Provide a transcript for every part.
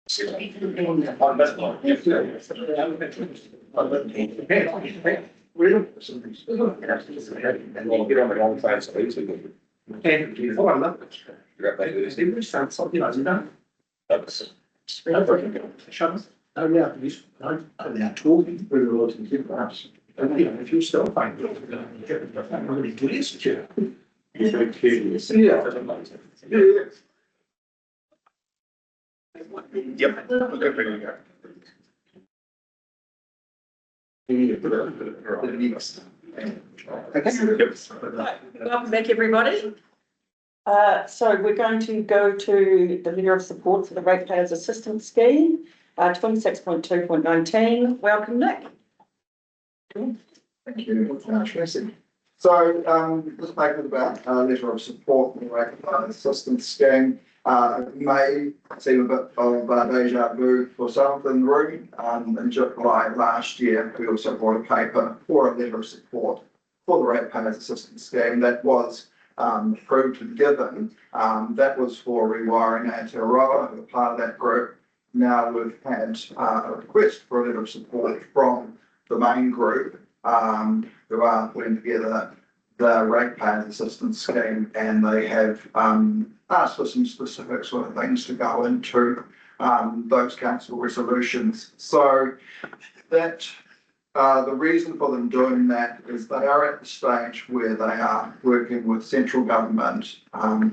Oh, yeah, they're talking pretty well to keep perhaps. And you know, if you still find it, really good insecure. Yeah. Yep. Okay, ready to go. Welcome back, everybody. So we're going to go to the letter of support for the Ratepayers Assistance Scheme, 26.2.19. Welcome, Nick. Thank you. So this paper is about a letter of support for the Ratepayers Assistance Scheme. It may seem a bit of deja vu for some in the room. In July last year, we also brought a paper for a letter of support for the Ratepayers Assistance Scheme that was approved and given. That was for rewiring Aotearoa, who are part of that group. Now we've had a request for a letter of support from the main group, who are putting together the Ratepayers Assistance Scheme, and they have asked for some specific sort of things to go into those council resolutions. So that the reason for them doing that is they are at the stage where they are working with central government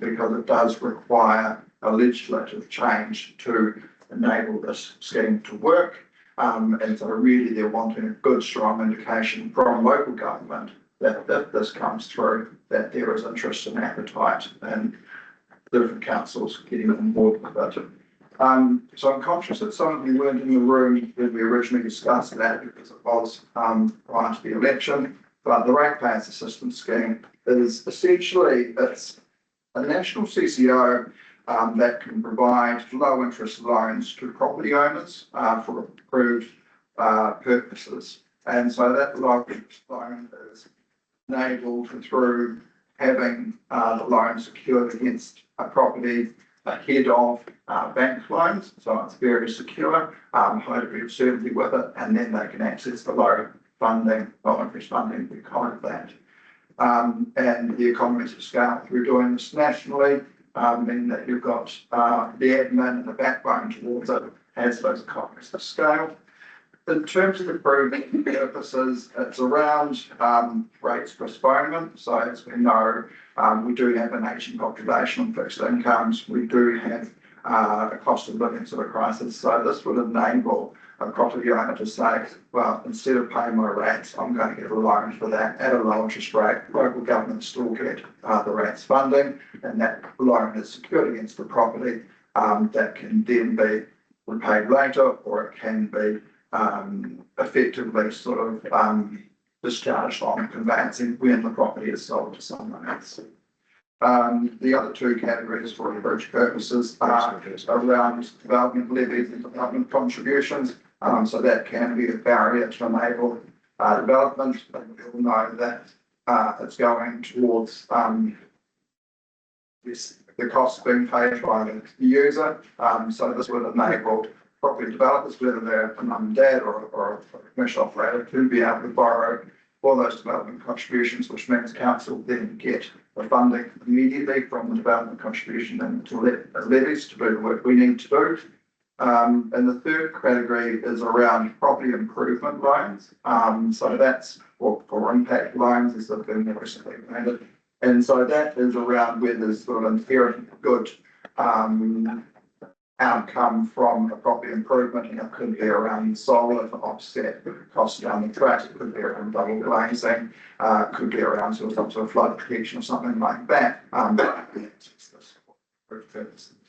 because it does require a legislative change to enable this scheme to work. And so really they're wanting a good, strong indication from local government that if this comes through, that there is interest and appetite and different councils getting on board with it. So I'm conscious that some of you weren't in the room when we originally discussed that because it was prior to the election. But the Ratepayers Assistance Scheme is essentially, it's a national CCO that can provide low interest loans to property owners for approved purposes. And so that low interest loan is enabled through having the loan secured against a property ahead of bank loans. So it's very secure, high degree of certainty with it, and then they can access the low interest funding because of that. And the economies of scale through doing this nationally mean that you've got the admin and the backbone towards it has those economies of scale. In terms of the proving purposes, it's around rates postponement. So as we know, we do have an aging population on fixed incomes. We do have a cost of living sort of crisis. So this would enable a property owner to say, well, instead of paying my rates, I'm going to get a loan for that at a low interest rate. Local governments still get the rates funding, and that loan is secured against the property that can then be repaid later, or it can be effectively sort of discharged on conveyancing when the property is sold to someone else. The other two categories for leverage purposes are around development levies and development contributions. So that can be a barrier to enable development. But we all know that it's going towards the cost being paid by the user. So this would enable property developers, whether they're a mum and dad or a commercial operator, to be able to borrow for those development contributions, which means council then get the funding immediately from the development contribution and to levies to do the work we need to do. And the third category is around property improvement loans. So that's for impact loans, as they've been recently amended. And so that is around where there's sort of inherent good outcome from a property improvement, and it could be around solar to offset costs down the track, it could be around double glazing, could be around sort of some sort of flood protection or something like that. As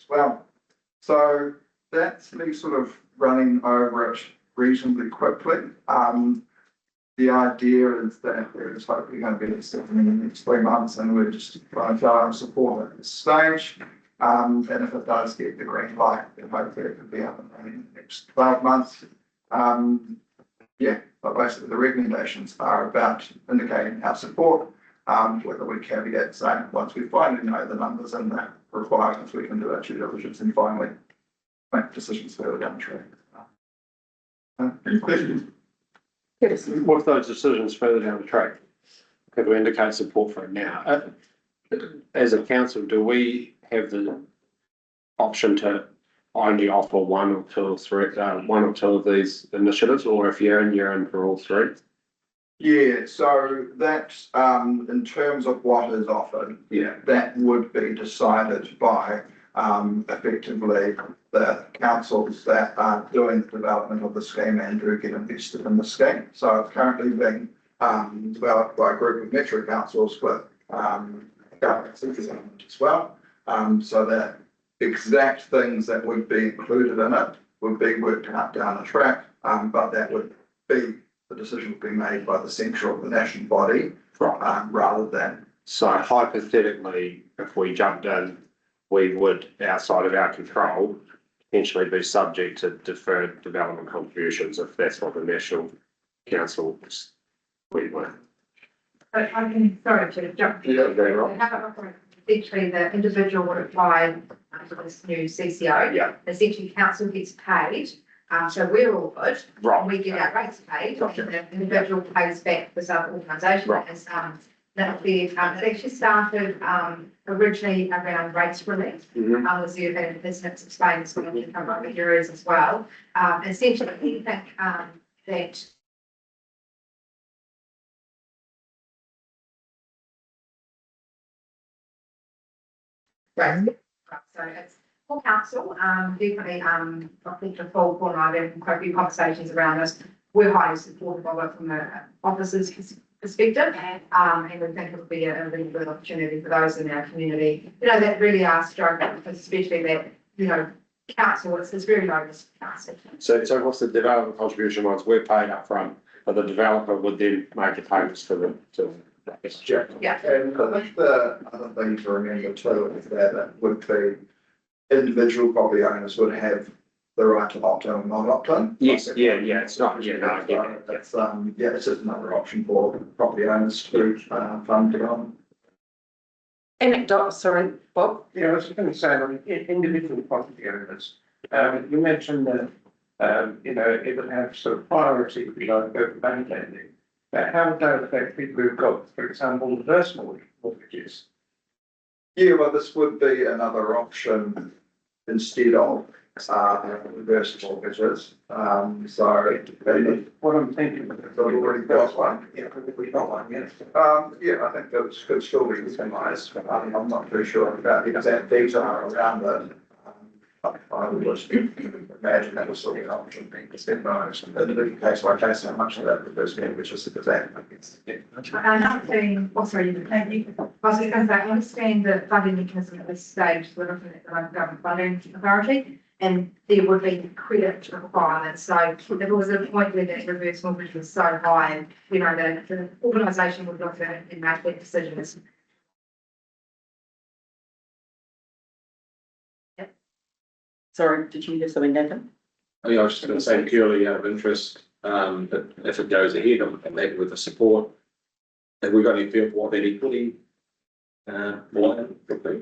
well. So that's me sort of running over it reasonably quickly. The idea is that there is hopefully going to be something in the next 3 months, and we're just trying to show our support at this stage. And if it does get the green light, then hopefully it could be up and running in the next 12 months. Yeah, but basically the recommendations are about indicating our support, whether we caveat saying once we finally know the numbers and the requirements, we can do our due diligence and finally make decisions further down the track. Any questions? Yes. With those decisions further down the track, could we indicate support for it now? As a council, do we have the option to only offer one or two of these initiatives, or if you're in for all three? Yeah, so that's, in terms of what is offered, Yeah. that would be decided by, effectively the councils that are doing the development of the scheme and who get invested in the scheme. So it's currently being, developed by a group of metro councils with, government centres in it as well. So that exact things that would be included in it would be worked out down the track, but that would be, the decision would be made by the central, the national body, rather than. So hypothetically, if we jumped in, we would, outside of our control, potentially be subject to deferred development contributions if that's what the National Council we want. But I can, sorry to jump. Yeah, very well. Essentially, the individual would apply to this new CCO. Yeah. Essentially, council gets paid, so we're all good. Right. We get our rates paid, Gotcha. and the individual pays back this other organisation. Right. As, that'll be, it actually started, originally around rates relief. Mhm. Was there, and business explained as well, to come up with areas as well. Essentially, anything, that right. So it's full council, definitely, I think the full board, I've had quite a few conversations around this. We're highly supportive of it from the officers' perspective, and we think it'll be a really good opportunity for those in our community, you know, that really are struggling, especially that, you know, council, it's very low risk council. So what's the development contribution once we're paid up front, but the developer would then make the payments to Jack? Yeah. And I think the other thing to remember too is that it would be individual property owners would have the right to opt in or not opt in. Yes, yeah, it's not, yeah, no, I get it, yeah. It's, yeah, it's just another option for property owners to, fund development. Anecdote, sorry, Bob. Yeah, I was going to say, on individual property owners, you mentioned that, you know, it would have sort of priority, if you like, over bank lending. But how would that affect people who've got, for example, reverse mortgages? Yeah, well, this would be another option instead of, reverse mortgages. So. What I'm thinking. So we've already got one. Yeah, we've got one, yes. Yeah, I think that could still be utilised. I'm not too sure about the exact detail around it. I would just imagine that was sort of an option being considered, in case by case, how much of that reverse mortgage is exact. Another thing, sorry, thank you. I was going to say, I understand the funding mechanism at this stage, we're looking at the local government funding authority, and there would be credit requirements. So if it was a point where that reverse mortgage was so high, you know, the organisation would look at it and make that decision. Sorry, did you have something, Nathan? I mean, I was just going to say purely out of interest, that if it goes ahead and maybe with the support, have we got any feel for what that equity, line would be?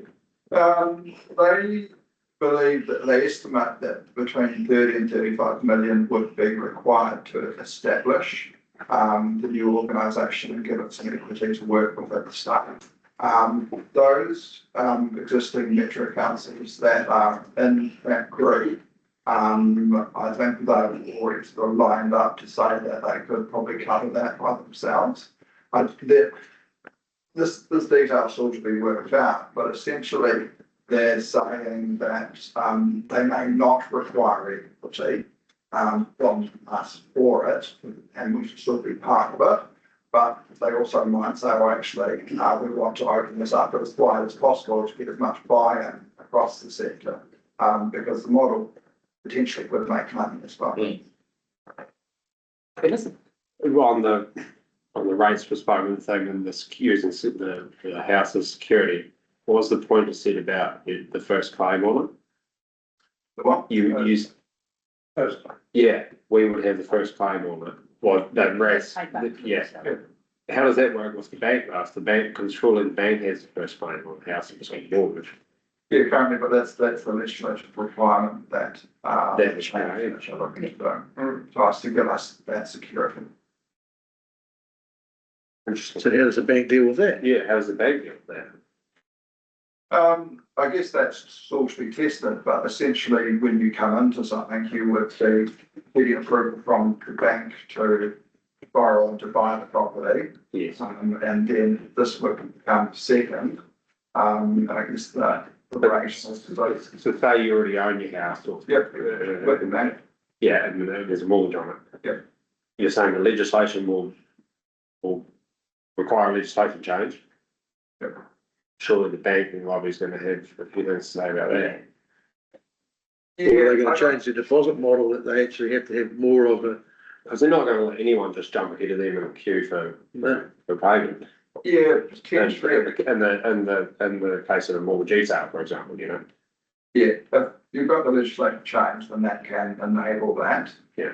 They believe that they estimate that between 30 and 35 million would be required to establish the new organisation and give it some equity to work with at the start. Those existing metro councils that are in that group, I think they've already sort of lined up to say that they could probably cover that by themselves. This detail still to be worked out, but essentially they're saying that they may not require equity from us for it, and we should still be part of it. But they also might say, well, actually, we want to open this up as wide as possible to get as much buy-in across the sector, because the model potentially could make money as well. On the rates postponement thing and this using the house as security, what was the point you said about the first claim on it? The what? You used, First, yeah, we would have the first claim on it. Well, that rest, yeah. How does that work with the bank? If the bank, controlling the bank has the first claim on the house, it's got mortgage. Yeah, currently, but that's the legislative requirement that, That the is change are looking to do. So as to give us that security. Interesting. So how does the bank deal with that? Yeah, how's the bank deal with that? I guess that's still to be tested, but essentially when you come into something, you would be getting approval from the bank to borrow and to buy the property. Yes. And then this would come second. I guess the rationale to those. So say you already own your house or. Yep, with the bank. Yeah, and there's a mortgage on it. Yep. You're saying the legislation will require legislation change? Yep. Surely the banking lobby's gonna have a few things to say about that. Or are they gonna change the deposit model that they actually have to have more of a, Because they're not gonna let anyone just jump ahead of them in a queue for payment. Yeah, In potentially. the case of a mortgagee sale, for example, you know? Yeah, if you've got the legislative change, then that can enable that. Yeah.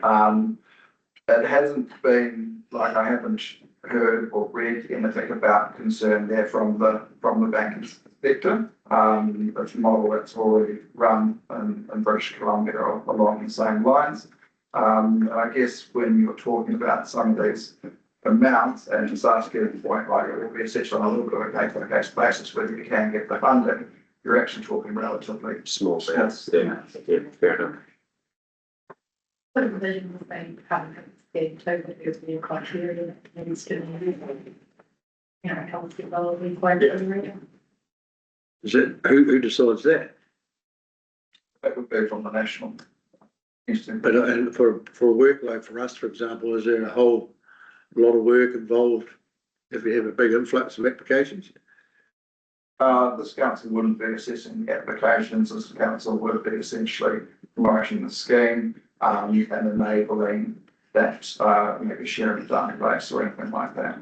It hasn't been, like, I haven't heard or read anything about concern there from the banking sector. It's a model that's already run in British Columbia along the same lines. I guess when you're talking about some of these amounts, and just asking the point, like, it will be essentially on a little bit of a case by case basis whether you can get the funding, you're actually talking relatively Small sales, yeah, fair enough. What a vision was being covered, it's too, but there's been criteria that needs to be, you know, help develop the criteria. is it, who decides that? that would be from the national institute. But, and for a workload for us, for example, is there a whole lot of work involved if we have a big influx of applications? This council wouldn't be assessing the applications, this council would be essentially promoting the scheme, and enabling that, maybe sharing the database or anything like that.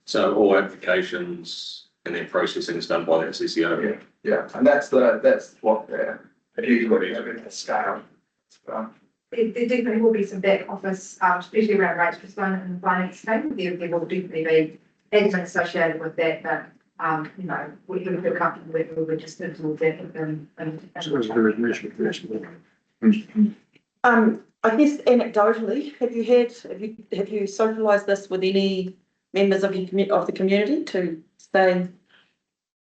So all applications and then processing is done by the CCO. Yeah, and that's what they're, having a scale. There definitely will be some back office, especially around rates for student and finance team, there will definitely be admin associated with that, but, you know, we feel comfortable with, we're just into that I guess anecdotally, have you socialised this with any members of the community to say,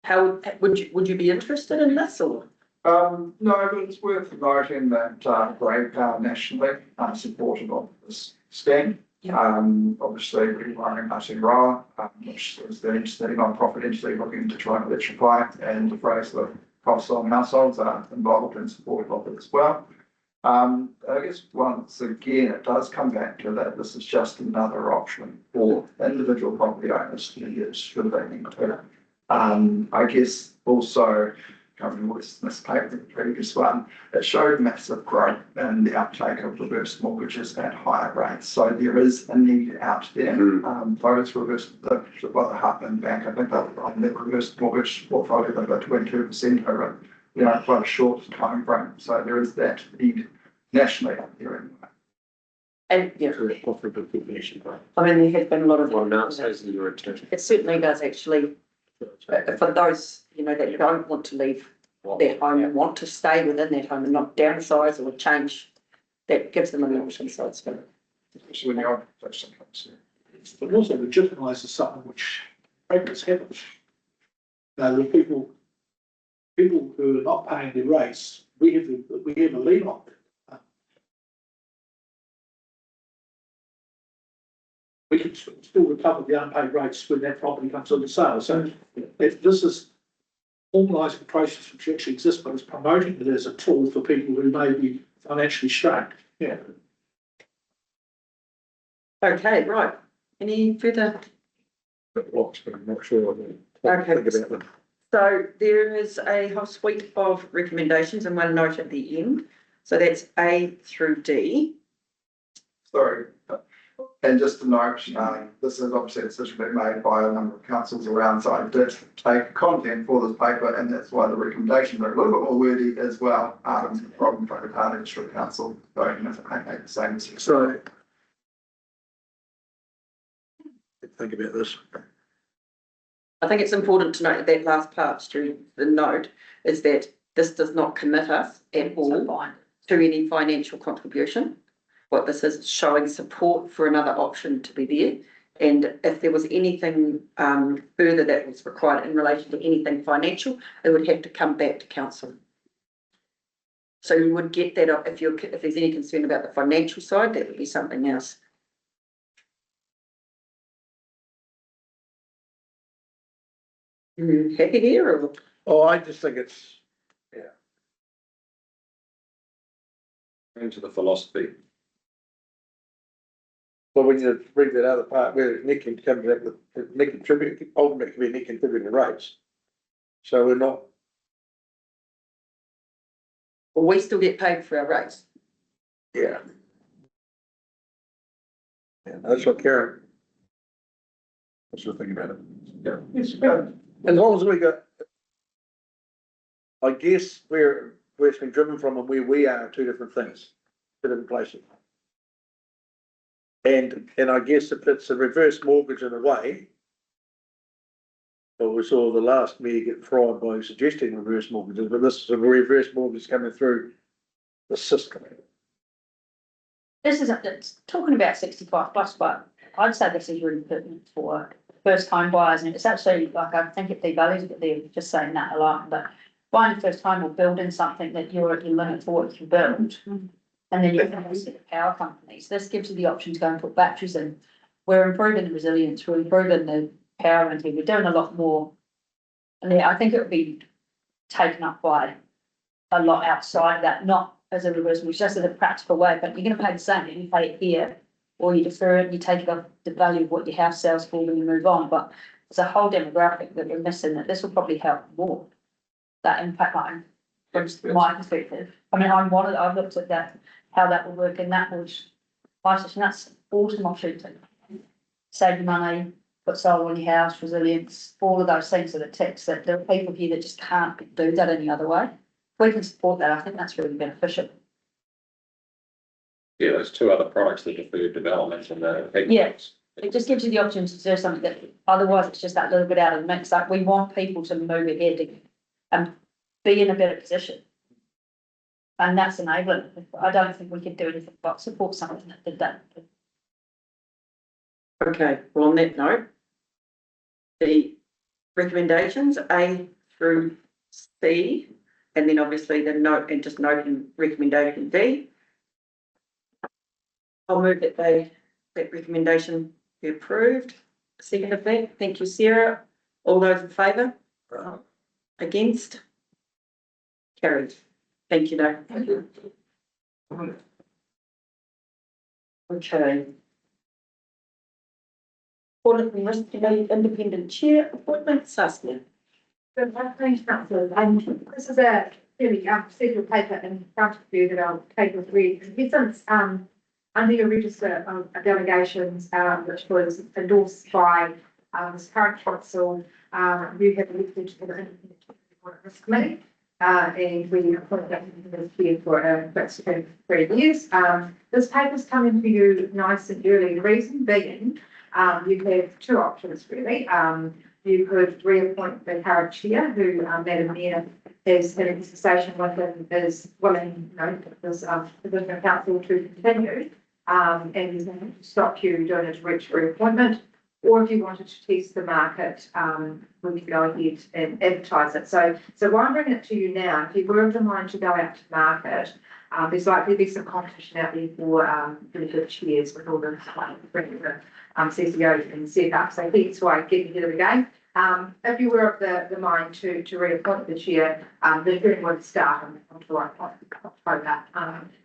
how, would you be interested in this or? No, but it's worth noting that, Brave Power nationally are supportive of this scheme. Obviously, we're running Aotearoa, which is the entity, non-profit entity looking to try and electrify and defray the costs on households are involved in support of it as well. I guess once again, it does come back to that this is just another option for individual property owners to use should they need to. I guess also, covering this paper, the previous one, it showed massive growth in the uptake of reverse mortgages at higher rates. So there is a need out there. Both reverse, by the Heartland Bank, I think that on the reverse mortgage portfolio, they've got 22% over, you know, quite a short time frame. So there is that need nationally out there anyway. And, yeah, Profitable population. I mean, there has been a lot of. Well, now it says in your return. It certainly does actually, for those, you know, that don't want to leave their home and want to stay within that home and not downsize or change, that gives them an option, so it's good. Especially when the occupation comes in. But also legitimises something which brokers haven't. Now, the people who are not paying their rates, we have a lien on it. We can still recover the unpaid rates when that property comes on the sale. So if this is formalising the process which actually exists, but it's promoting it as a tool for people who may be financially strained. Yeah. Okay, right. Any further? I'm not sure. Okay. Think about them. So there is a whole suite of recommendations and one note at the end. So that's A through D. Sorry. And just to note, this is obviously a decision being made by a number of councils around, so I did take content for this paper, and that's why the recommendations are a little bit more wordy as well, from Whakatane District Council, going into the same. So. Think about this. I think it's important to note that last part, Stu, the note, is that this does not commit us at So all fine. to any financial contribution. What this is showing support for another option to be there. And if there was anything further that was required in relation to anything financial, it would have to come back to council. So you would get that up if there's any concern about the financial side, that would be something else. Happy here or? Oh, I just think it's, Into the philosophy. well, when you bring that other part where Nick can come back with, Nick contribute, ultimately can be Nick contributing rates. So we're not, Well, we still get paid for our rates. yeah. Yeah, that's what Karen. That's what thinking about it. Yeah. It's good. As long as we got. I guess where it's been driven from and where we are two different things, two different places. And I guess if it's a reverse mortgage in a way. Well, we saw the last mayor get fried by suggesting reverse mortgages, but this is a reverse mortgage coming through the system. This isn't, it's talking about 65 plus, but I'd say this is really pertinent for first time buyers, and it's actually, like, I think it devalues it there, just saying that a lot, but buying a first time or building something that you're at your limit for what you can build, and then you can see the power companies, this gives you the option to go and put batteries in. We're improving the resilience, we're improving the power, and we're doing a lot more. And yeah, I think it would be taken up by a lot outside of that, not as a reverse, which just as a practical way, but you're gonna pay the same, you pay it here, or you defer it, you take it off the value of what your house sells for when you move on, but there's a whole demographic that we're missing, that this will probably help more. That impact line, from my perspective, I mean, I've looked at that, how that would work, and that was, and that's awesome opportunity. Save you money, put solar on your house, resilience, all of those things that it ticks, that there are people here that just can't do that any other way. If we can support that, I think that's really beneficial. Yeah, there's two other products that defer development and the. Yeah. It just gives you the option to do something that otherwise it's just that little bit out of the mix. Like, we want people to move ahead and be in a better position. And that's enabling. I don't think we could do anything but support something that did that. Okay, well, on that note, the recommendations A through C, and then obviously the note, and just noting recommendation D. I'll move that that recommendation be approved. Second of that, thank you, Sarah. All those in favour? Against? Carried. Thank you, Dave. Okay. Audit and Risk Committee Independent Chair appointment, Saskia. Good afternoon, councillors. This is a really procedural paper in front of you that I'll take with read. Since under your register of delegations, which was endorsed by this current council, you have elected to the Independent Audit Risk Committee, and we appointed that this year for a fixed term of 3 years. This paper's coming to you nice and early. The reason being, you have two options really. You could reappoint the current chair, who Madam Mayor is in a conversation with and is willing, this position of council to continue, and is going to stop you doing a direct reappointment. Or if you wanted to test the market, we could go ahead and advertise it. So why I'm bringing it to you now, if you were of the mind to go out to market, there's likely to be some competition out there for really good chairs with all the CCOs and set up. So that's why getting ahead of the game. If you were of the mind to reappoint the chair, the hearing would start on July October.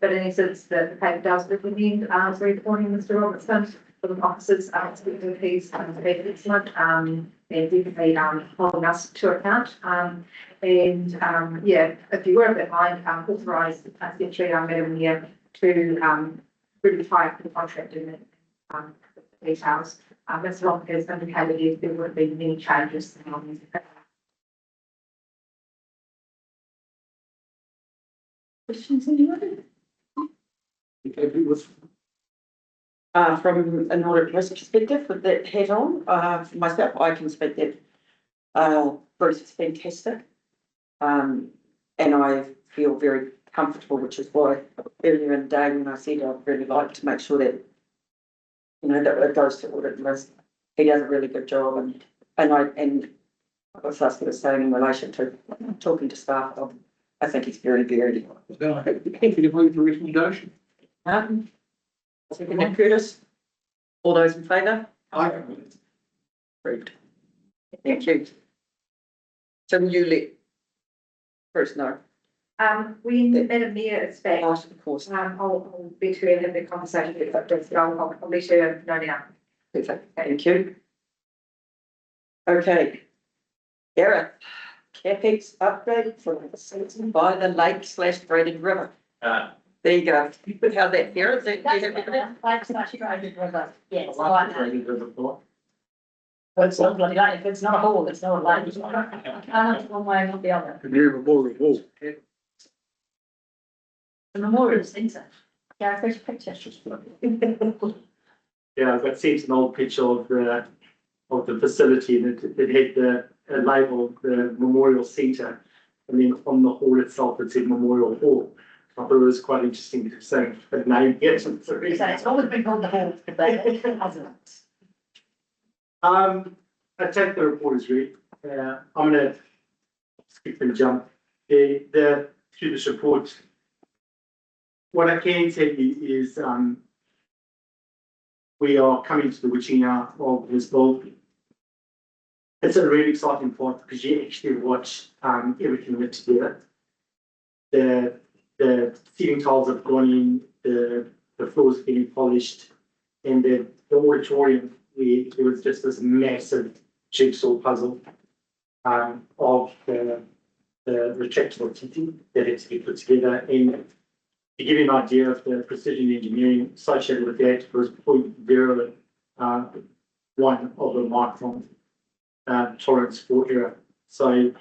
But in essence, the paper does recommend reappointing Mr. Robertson for the officers expecting fees to be excellent, and definitely holding us to account. Yeah, if you were of that mind, authorise essentially Madam Mayor to really tie up the contract in the details. As long as indicated there would be many changes. Questions, anyone? with From an audit risk perspective, with that hat on, for myself, I can speak that Bruce is fantastic. And I feel very comfortable, which is why earlier in the day when I said I'd really like to make sure that, you know, that it goes to audit list. He does a really good job and I was sort of saying in relation to talking to staff, I think he's very, very. Happy to move the recommendation. Second that, Curtis. All those in favour? Aye. Approved. Thank you. So will you let Bruce know? When Madam Mayor is back, Of course. I'll let her have the conversation, but I'll let her know now. Perfect, thank you. Okay. Gareth, CapEx update for the facility by the lake/Braided River. There you go. How's that, Gareth? Is that- do you have evidence? Yes, I know. Well, it's not bloody lake, if it's not a hall, it's not a lake, it's not, one way or not the other. The new memorial wall. The memorial centre, Gareth, there's your picture. Yeah, I've got sent an old picture of the facility and it had the label, the Memorial Centre. And then on the hall itself, it said Memorial Hall. I thought it was quite interesting to say the name. Yes, it's So it's always been called the hall, but it hasn't. I take the report as read. I'm gonna skip and jump. Through this report, what I can tell you is, we are coming to the witching hour of this build. It's a really exciting part because you actually watch everything live together. The ceiling tiles have gone in, the floors are getting polished, and the auditorium, there was just this massive jigsaw puzzle of the retractable seating that had to be put together. And to give you an idea of the precision engineering associated with that, was 0.01 of a micron tolerance for error. So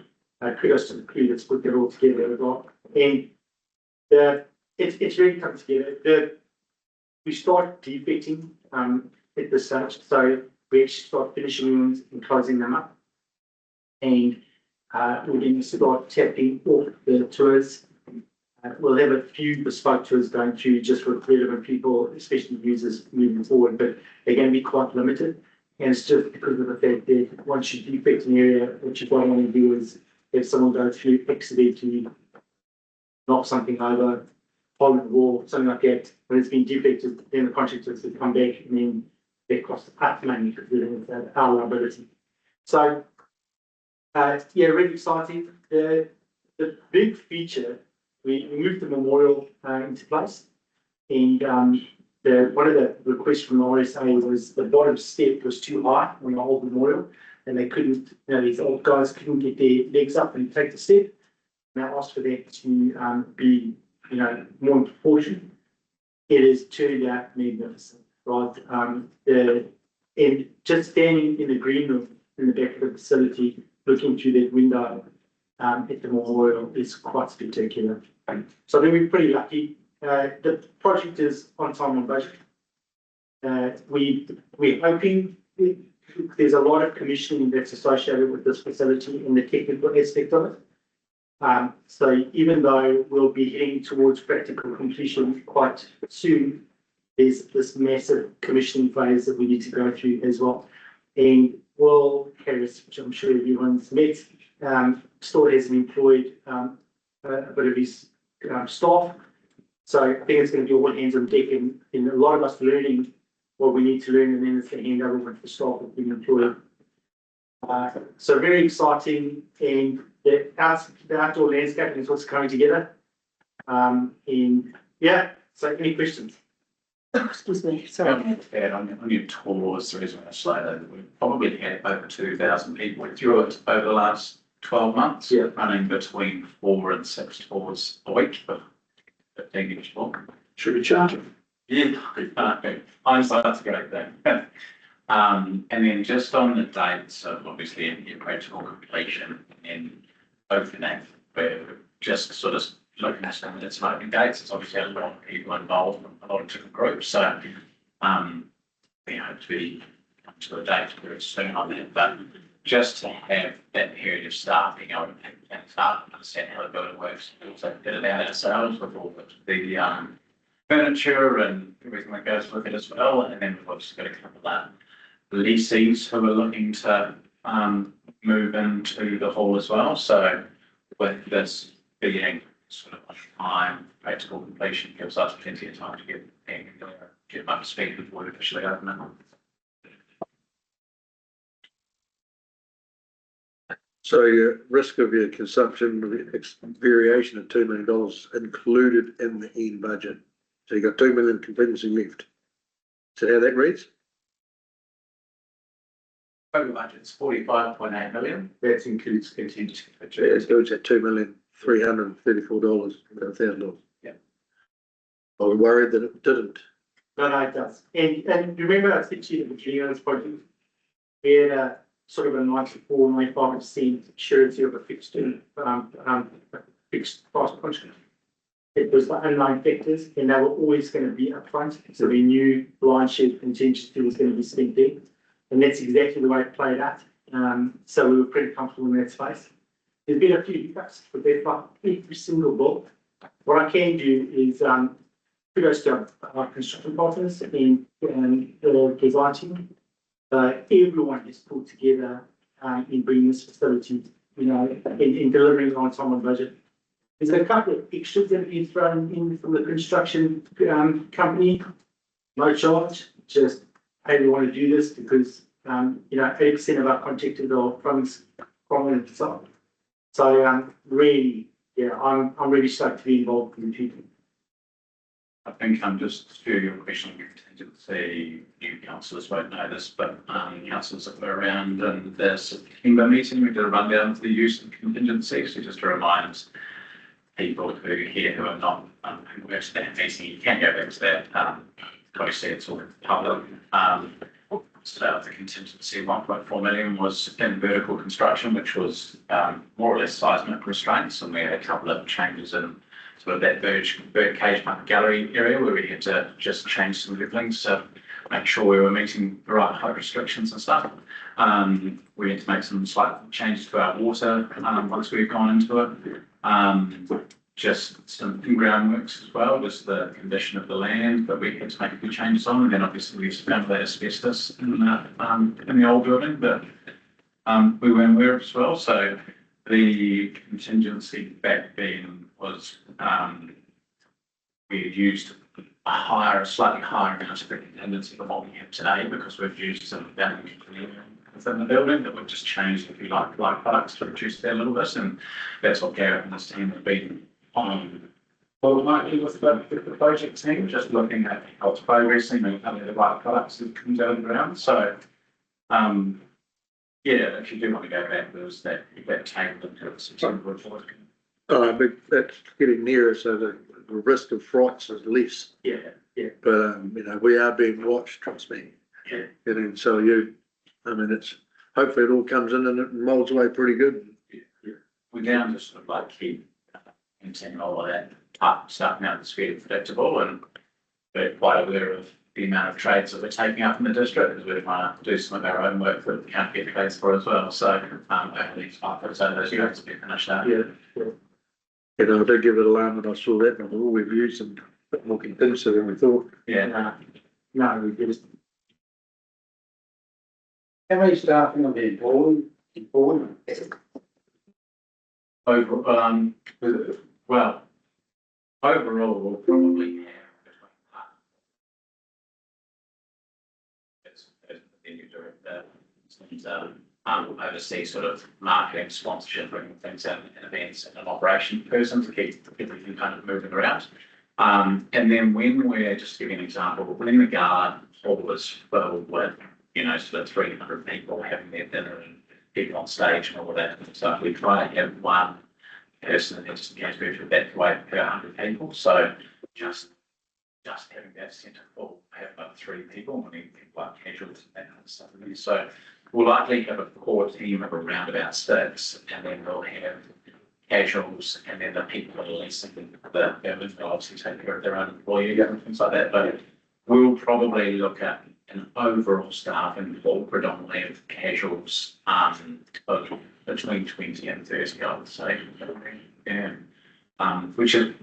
kudos to the crew that's put that all together as well. And it's really come together. We start defecting at this stage, so we actually start finishing rooms and closing them up. And we'll then start tapping off the tours. We'll have a few bespoke tours going through just with relevant people, especially users moving forward, but they're going to be quite limited. And it's just because of the fact that once you defect an area, what you don't want to do is have someone go through, accidentally knock something over, follow the wall, something like that. When it's been defected, then the contractors will come back and then they cost up money because it's our liability. So, yeah, really exciting. The big feature, we moved the memorial into place, and one of the requests from the RSA was the bottom step was too high on the old memorial, and they couldn't, these old guys couldn't get their legs up and take the step. And I asked for that to be, more in proportion. It has turned out magnificent, right? And just standing in the green room in the back of the facility, looking through that window at the memorial is quite spectacular. So I think we're pretty lucky. The project is on time and budget. We're hoping there's a lot of commissioning that's associated with this facility and the technical aspect of it. So even though we'll be heading towards practical completion quite soon, there's this massive commissioning phase that we need to go through as well. And Will Harris, which I'm sure everyone's met, still hasn't employed a bit of his staff. So I think it's going to be all hands on deck and a lot of us learning what we need to learn, and then it's going to hand over once the staff have been employed. So very exciting, and the outdoor landscaping is what's coming together. And yeah, so any questions? Oh, excuse me, sorry. On your tours, the reason I say that we've probably had over 2,000 people through it over the last 12 months, running between 4 and 6 tours a week for 15 each long. Should we charge them? Yeah, hindsight's a great thing. And then just on the dates of obviously your practical completion and opening, we're just sort of looking at some of the smoking dates. It's obviously a lot of people involved, a lot of different groups. So we hope to be to a date very soon on that. But just to have that period of staffing, I would think, and start to understand how the building works, also fit it out ourselves with all the furniture and everything that goes with it as well, and then we've obviously got a couple of lessees who are looking to move into the hall as well, so with this being sort of on time, practical completion gives us plenty of time to get them up to speed before we officially open it. So your risk of your consumption, variation of $2 million included in the end budget. So you got 2 million contingency left. So how that reads? Total budget's 45.8 million. That includes contingency. So it goes at $2,334,000, about $1,000. Yeah. I was worried that it didn't. No, it does. And remember, I said to you at the beginning of this project, we had a sort of a 94-95% surety of a fixed price contract. It was the unknown factors, and they were always going to be upfront. So we knew blind shed contingency was going to be spent there, and that's exactly the way it played out. So we were pretty comfortable in that space. There's been a few hiccups, but they're like every single book. What I can do is kudos to our construction partners and the design team. Everyone is pulled together in bringing this facility, in delivering on time and budget. There's a couple of extras that have been thrown in from the construction company, no charge, just, hey, we want to do this because, 80% of our contractors are from the side. So, really, yeah, I'm really stoked to be involved in the future. I think just to your question on contingency, new councillors won't know this, but councillors that were around and the September meeting, we did a rundown of the use of contingency. So just to remind people who are not, who were to that meeting, you can go back to that. Obviously it's all public. So the contingency 1.4 million was in vertical construction, which was more or less seismic restraints, and we had a couple of changes in sort of that bird cage market gallery area where we had to just change some levelings to make sure we were meeting the right height restrictions and stuff. We had to make some slight changes to our water once we've gone into it. Just some in-ground works as well, just the condition of the land that we had to make a few changes on. And then obviously we found that asbestos in the old building that we weren't aware of as well. So the contingency back then was we had used a slightly higher amount of contingency than what we have today because we've used some value within the building that we've just changed, if you like products to reduce that a little bit, and that's what Garrett and his team have been on. Well, Mark, with the project team, just looking at how it's progressing and how the right products have come down the ground. So, yeah, if you do want to go back, there's that table that September report. But that's getting nearer, so the risk of frights is less. Yeah. But, we are being watched, trust me. Yeah. And so it's, hopefully it all comes in and it molds away pretty good. We're down to sort of keep maintaining all of that type of stuff now that's fairly predictable, and we're quite aware of the amount of trades that we're taking up in the district because we're trying to do some of our own work that we can't get trades for as well. So, over the next 5 or so those trades will be finished out. Yeah. I did give it alarm when I saw that, and we've used some bit more contingency than we thought. Yeah. No, we just. How many staff on the board? Overall, we'll probably have as the new director, oversee sort of marketing, sponsorship, bringing things in events, and an operation person to keep everything kind of moving around. And then when we're, just to give you an example, when the guard hall was filled with, sort of 300 people having their dinner and people on stage and all of that stuff, we try to have one person that just in case we have to evacuate per 100 people. So just having that centre full, have about 3 people, we need people like casuals and that kind of stuff. So we'll likely have a core team of around about 6, and then we'll have casuals, and then the people that are leasing the buildings will obviously take care of their own employee and things like that. But we'll probably look at an overall staffing pool predominantly of casuals, of between 20 and 30, I would say. Yeah. Which is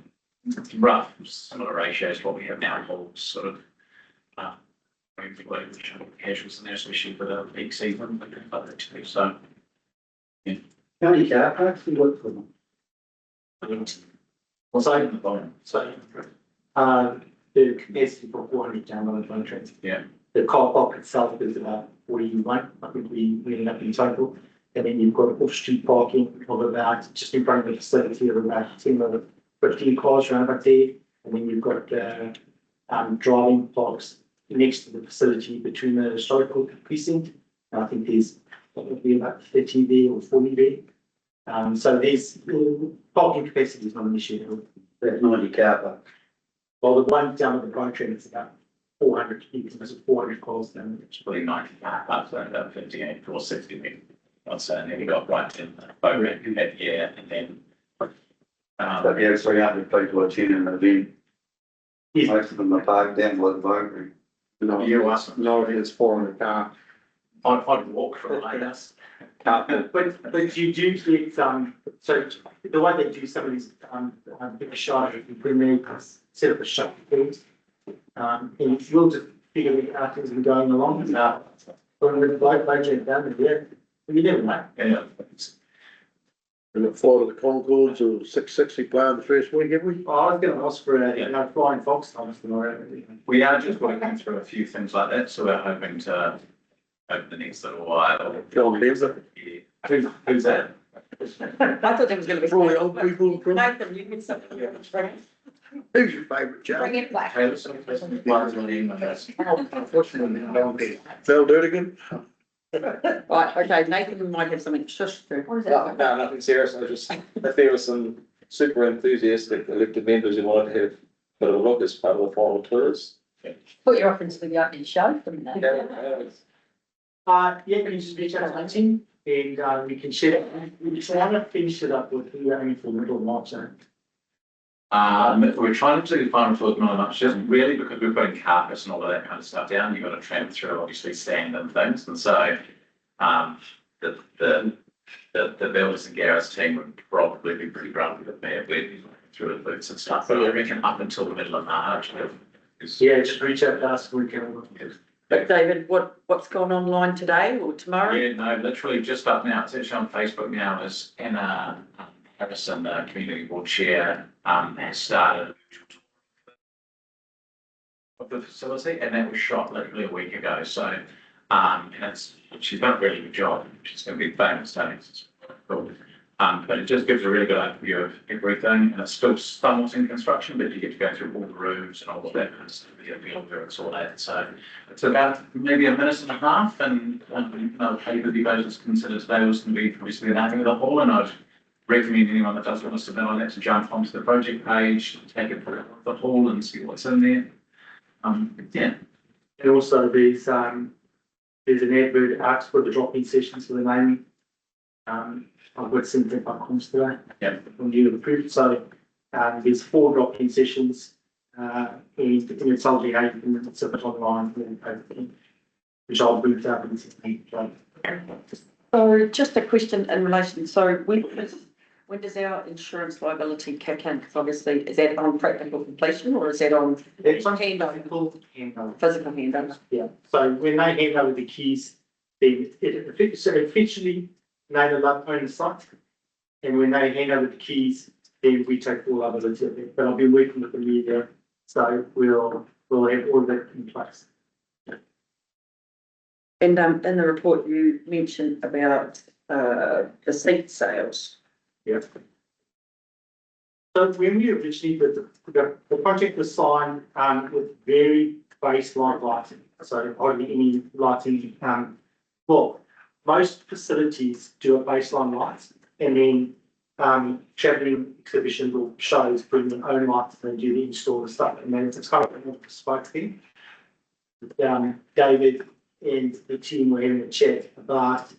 rough, similar ratios to what we have now, for sort of, casuals in there, especially for the peak season, and things like that too, so. How many car parks do you work for them? What's that in the bottom? So, the capacity for 400 download contracts. Yeah. The car park itself is about 41, I think we ended up in total. And then you've got off-street parking of about, just in front of the facility of about 10 or 15 cars around about there. And then you've got, driving parks next to the facility between the historical precinct. And I think there's probably about 30 there or 40 there. So there's, parking capacity is not an issue. That 90 car park. Well, the one down at the Bright Train is about 400, you can there's 400 cars down there. Probably 90 parks, and about 58 or 60 maybe. I'd say, and then we got right in the boat ramp that year, and then. But yeah, 300 people attending the event. Most of them are parked down by the boat ramp. No, no, it's 400 car. I'd walk from Lagos. But you do get, so the way they do some of these, bigger shots, when they set up a shop, things. And we'll just figure it out as we're going along. When the budget down there, you never know. Yeah. And it fly to the Concords or 660 plan the first week, have we? Oh, I was gonna ask for a, flying fox Thomas tomorrow. We are just working through a few things like that, so we're hoping to, over the next little while. Go on, Denver. Yeah. Who's that? I thought there was gonna be. For all the old people from, Nathan, you can something. who's your favourite chap? Bring it back. Taylor Swift. Mine's not in my list. Phil Durdigan? Right, okay, Nathan might have something, shush through. What is No, that? no, nothing serious. I just, if there were some super enthusiastic elected members who wanted to have a bit of a look as part of the final tours. Put your reference to the opening show from there. Yeah, you can just reach out to Linton and, we can share it. We just want to finish it up with the aiming for middle of March, so. We're trying to do the final floor not much, just really because we're putting carpets and all of that kind of stuff down, you've got to tramp through obviously sand and things, and so, the builders and garage team would probably be pretty grumpy with me if we're through the boots and stuff, but I reckon up until the middle of March. Yeah, just reach out to us, we can. But David, what's gone online today or tomorrow? Yeah, no, literally just up now, it's actually on Facebook now, is Anna Harrison, the community board chair, has started of the facility, and that was shot literally a week ago, so, and she's done a really good job, she's gonna be famous, thanks. Cool. But it just gives a really good overview of everything, and it's still somewhat in construction, but you get to go through all the rooms and all of that kind of stuff, you get a feel where it's all at, so it's about maybe a minute and a half, and, the paper you guys just considered today was gonna be obviously an adding of the hall, and I'd recommend anyone that does want to submit on that to jump onto the project page, take it for the hall and see what's in there. Yeah. And also there's an advert out for the drop-in sessions for the naming. I've got some feedback comes today. Yeah. When you approved, so, there's 4 drop-in sessions, and it's only how you can submit online, which I'll bring up in the. So just a question in relation, so when does our insurance liability kick in? Because obviously, is that on practical completion or is that on It's on handover, handover. physical handover? Yeah, so when they hand over the keys, then it officially they own the site. And when they hand over the keys, then we take full liability of it. But I've been working with the media, so we'll have all of that in place. And in the report, you mentioned about the seat sales. Yeah. So when we originally did the project was signed with very baseline lighting, so hardly any lighting. Well, most facilities do a baseline light, and then travelling exhibitions or shows bring their own lights and they do the install and stuff, and then it's kind of a more bespoke thing. David and the team were having a chat about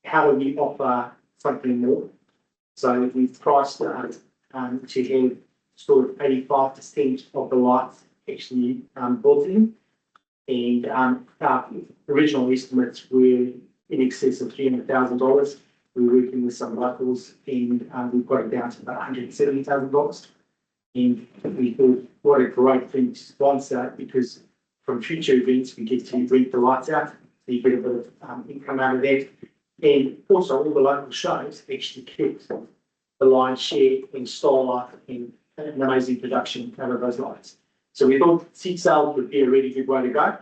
how do we offer something more. So we've priced it to have sort of 85% of the lights actually built in. And, our original estimates were in excess of $300,000. We're working with some locals and, we've got it down to about $170,000. And we thought, what a great thing to sponsor, because from future events, we get to rent the lights out, so you get a bit of income out of that. And also all the local shows actually kept the lion's share in Starlight and an amazing production out of those lights. So we thought seat sales would be a really good way to go.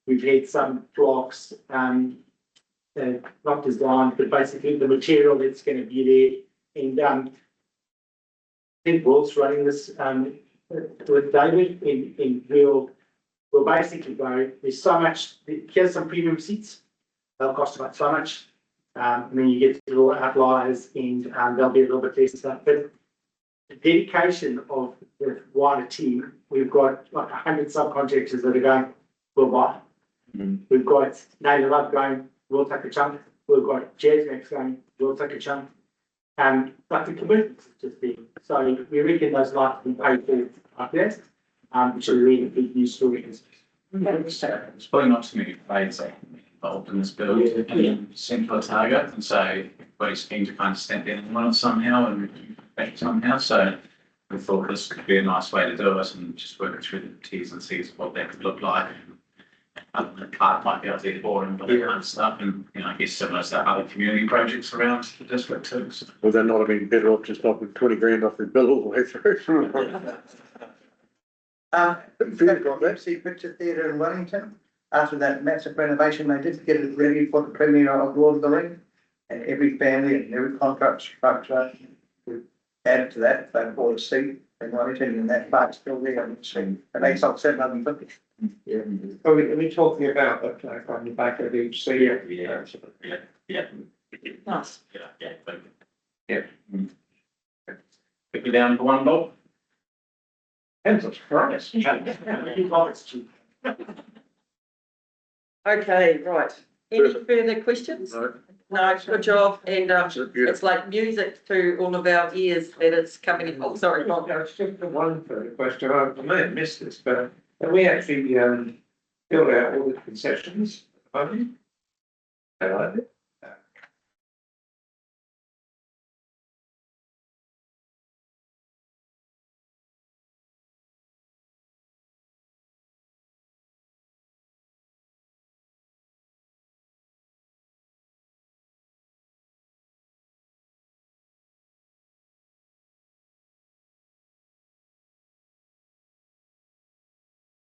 We've had some blocks, not designed, but basically the material that's going to be there. And I think Will's running this with David, and we'll basically go, there's so much, here's some premium seats, they'll cost about so much. And then you get the little outliers, and they'll be a little bit less stuff. But the dedication of the wider team, we've got like 100 subcontractors that are going, we'll buy. We've got Native Love going, we'll take a chunk. We've got Jazz Max going, we'll take a chunk. But the commitment's just there. So we reckon those lights will be paid for like that, which is a really big news story. It's probably not too many trades involved in this build and simpler target, and so everybody's keen to kind of step in on it somehow and back somehow. So we thought this could be a nice way to do it and just work through the T's and C's of what that could look like. The park might be able to get boring with that kind of stuff, and I guess similar to other community projects around the district too. So. Would they not have been better off just knocking 20 grand off their bill all the way through? See Picture Theatre in Wellington, after that massive renovation, they did get it ready for the premiere of Lord of the Rings. And every family and every contract structure added to that, they bought a seat in Wellington, and that park's still there on the scene. And they sold 750. Yeah. Are we talking about the plaque on the back of each seat? Yeah. Nice. Yeah. Pick me down for one, Bob. Depends on price. Okay, right. Any further questions? No. No, good job. And It's beautiful. it's like music to all of our ears that it's coming in. Oh, sorry, Bob. It's just the one further question. I may have missed this, but have we actually filled out all the concessions? Have we? I like it.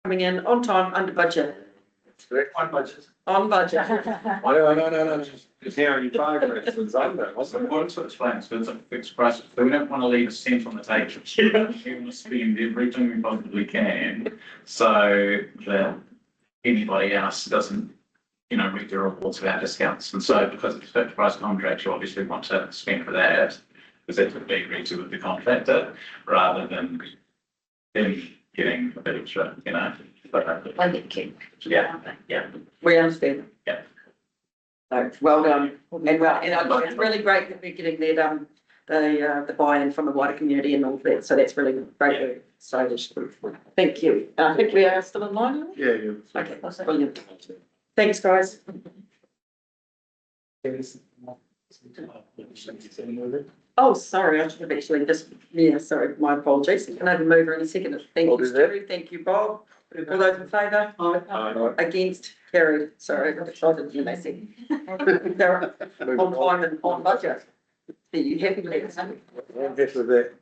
Coming in on time, under budget. On budget. On budget. No. Just how you progress was under, wasn't it? Important to explain, so it's a fixed price, but we don't want to leave a cent on the table. We want to spend everything we possibly can, so that anybody else doesn't, read the reports of our discounts. And so because it's a fixed price contract, you obviously want to spend for that, because that would be agreed to with the contractor, rather than them getting a bit extra, But, I get kicked. yeah. We understand. Yeah. So, well done. And it's really great that we're getting that, the buy-in from the wider community and all that. So that's really great. So thank you. I think we are still in line. Yeah. Okay, brilliant. Thanks, guys. Oh, sorry, I should have actually sorry, my apologies. Can I have a mover in a second? Thank I'll you, do that. Stu. Thank you, Bob. All those in favour? Against? Carried. Sorry, I didn't hear that second. They're on time and on budget. Are you happy with that? I'm happy with that.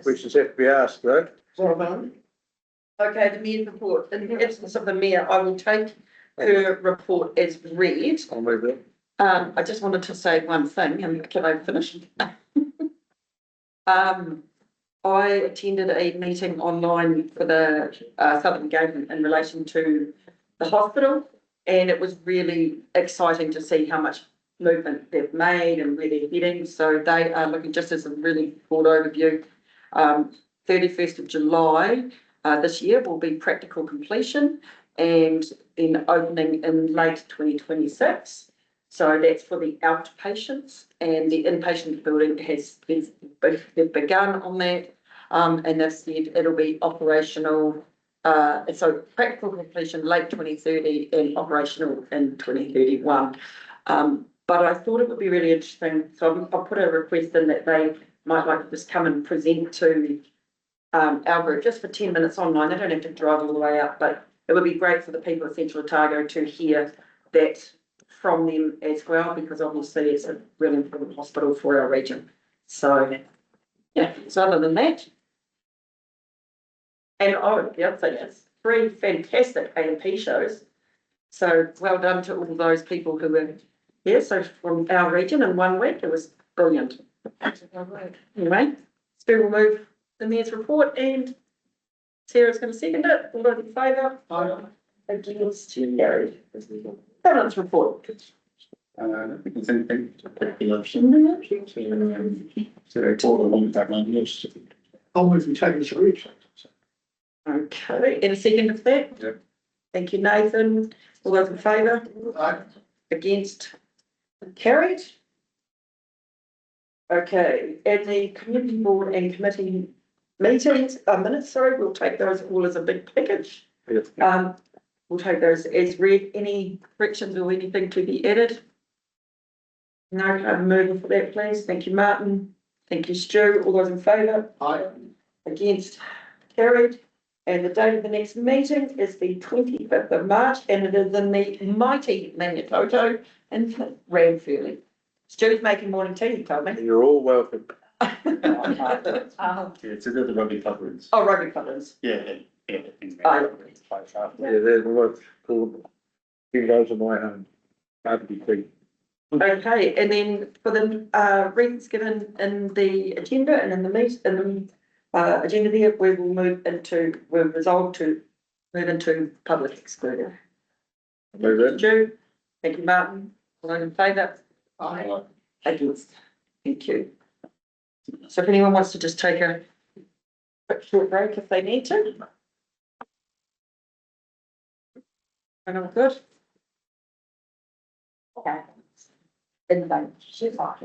Questions have to be asked, though. Okay, the mayor's report. In the absence of the mayor, I will take her report as read. I'll move that. I just wanted to say one thing, and can I finish? I attended a meeting online for the Southern Gate in relation to the hospital, and it was really exciting to see how much movement they've made and where they're heading. So they are looking, just as a really broad overview, 31st of July this year will be practical completion, and then opening in late 2026. So that's for the outpatients, and the inpatient building they've begun on that. And they've said it'll be operational and so practical completion late 2030 and operational in 2031. But I thought it would be really interesting, so I'll put a request in that they might like to just come and present to our group just for 10 minutes online. They don't have to drive all the way up, but it would be great for the people of Central Otago to hear that from them as well, because obviously it's a really important hospital for our region. So, yeah, so other than that. And oh, the other thing is 3 fantastic A&P shows. So well done to all those people who were here. So from our region in 1 week, it was brilliant. Anyway, Stu will move the mayor's report and Sarah's going to second it. All those in favour? Against, carried. Governance report. I'll move we take this read. Okay, and a second of that? Yep. Thank you, Nathan. All those in favour? Against? Carried. Okay, and the community board and committee meetings, minutes, sorry, we'll take those all as a big package. We'll take those as read. Any corrections or anything to be added? No, I'm moving for that, please. Thank you, Martin. Thank you, Stu. All those in favour? Aye. Against? Carried. And the date of the next meeting is the 25th of March, and it is in the mighty Maniototo in Ranfurly. Stu's making morning tea, he told me. You're all welcome. Oh, Yeah, it's the rugby club rooms. Rugby Collins. Yeah. Yeah, there's what called Bingo's of my home. Hard to be free. Okay, and then for the reasons given in the agenda and in the agenda there, we've resolved to move into public excluded. Move that. Stu, thank you, Martin. All those in favour? Aye. Against. Thank you. So if anyone wants to just take a quick short break if they need to. And I'm good. Okay. And then she's off.